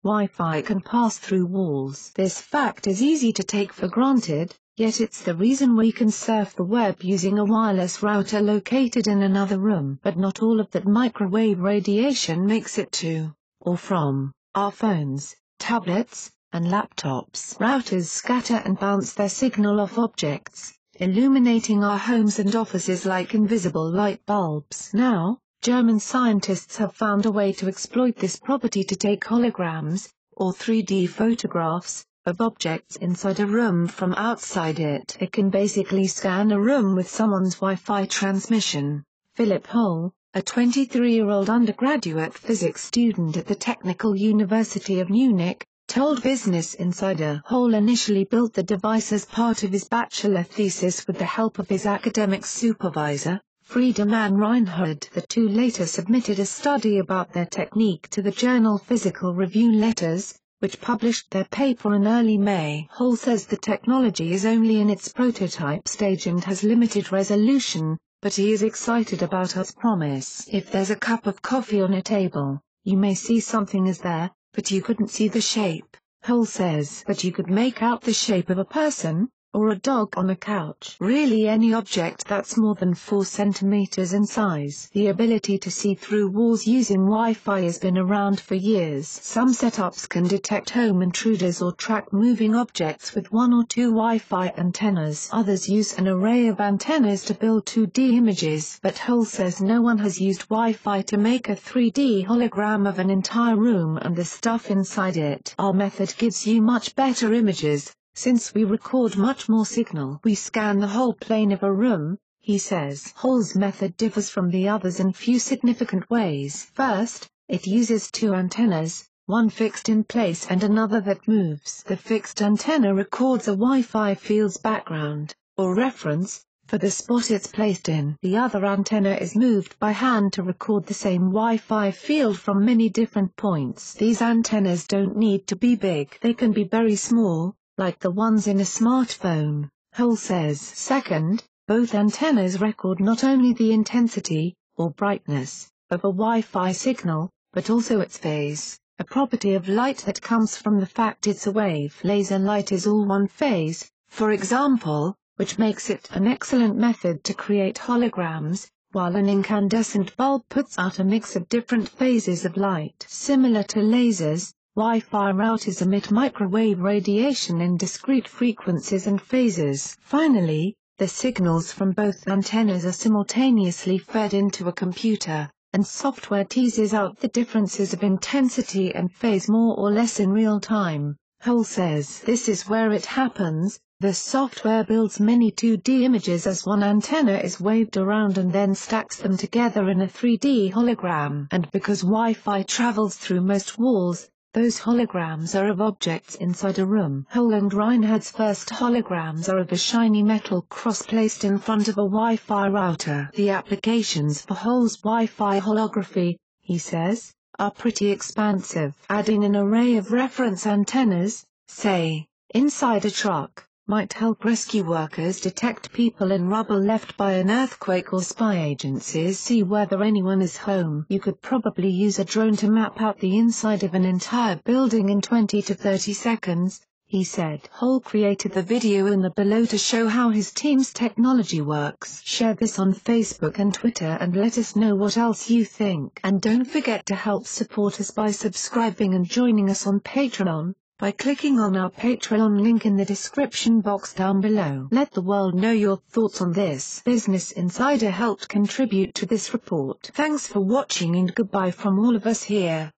Wi-Fi can pass through walls. This fact is easy to take for granted, yet it's the reason we can surf the web using a wireless router located in another room. But not all of that microwave radiation makes it to, or from, our phones, tablets, and laptops. Routers scatter and bounce their signal off objects, illuminating our homes and offices like invisible light bulbs. Now, German scientists have found a way to exploit this property to take holograms, or 3D photographs, of objects inside a room from outside it. It can basically scan a room with someone's Wi-Fi transmission. Philip Holl, a 23-year-old undergraduate physics student at the Technical University of Munich, told Business Insider. Holl initially built the device as part of his bachelor thesis with the help of his academic supervisor, Friedemann Reinhard. The two later submitted a study about their technique to the journal Physical Review Letters, which published their paper in early May. Holl says the technology is only in its prototype stage and has limited resolution, but he is excited about its promise. If there's a cup of coffee on a table, you may see something is there, but you couldn't see the shape, Holl says. But you could make out the shape of a person, or a dog on a couch. Really any object that's more than 4 centimeters in size. The ability to see through walls using Wi-Fi has been around for years. Some setups can detect home intruders or track moving objects with 1 or 2 Wi-Fi antennas. Others use an array of antennas to build 2D images. But Holl says no one has used Wi-Fi to make a 3D hologram of an entire room and the stuff inside it. Our method gives you much better images. Since we record much more signal, we scan the whole plane of a room, he says. Holl's method differs from the others in few significant ways. First, it uses 2 antennas, one fixed in place and another that moves. The fixed antenna records a Wi-Fi field's background, or reference, for the spot it's placed in. The other antenna is moved by hand to record the same Wi-Fi field from many different points. These antennas don't need to be big. They can be very small, like the ones in a smartphone, Holl says. Second, both antennas record not only the intensity, or brightness, of a Wi-Fi signal, but also its phase, a property of light that comes from the fact it's a wave. Laser light is all one phase, for example, which makes it an excellent method to create holograms, while an incandescent bulb puts out a mix of different phases of light. Similar to lasers, Wi-Fi routers emit microwave radiation in discrete frequencies and phases. Finally, the signals from both antennas are simultaneously fed into a computer, and software teases out the differences of intensity and phase more or less in real time. Holl says this is where it happens. The software builds many 2D images as one antenna is waved around and then stacks them together in a 3D hologram. And because Wi-Fi travels through most walls, those holograms are of objects inside a room. Holl and Reinhard's first holograms are of a shiny metal cross placed in front of a Wi-Fi router. The applications for Holl's Wi-Fi holography, he says, are pretty expansive. Adding an array of reference antennas, say, inside a truck, might help rescue workers detect people in rubble left by an earthquake, or spy agencies see whether anyone is home. You could probably use a drone to map out the inside of an entire building in 20 to 30 seconds, he said. Holl created the video in the below to show how his team's technology works. Share this on Facebook and Twitter and let us know what else you think. And don't forget to help support us by subscribing and joining us on Patreon, by clicking on our Patreon link in the description box down below. Let the world know your thoughts on this. Business Insider helped contribute to this report. Thanks for watching and goodbye from all of us here.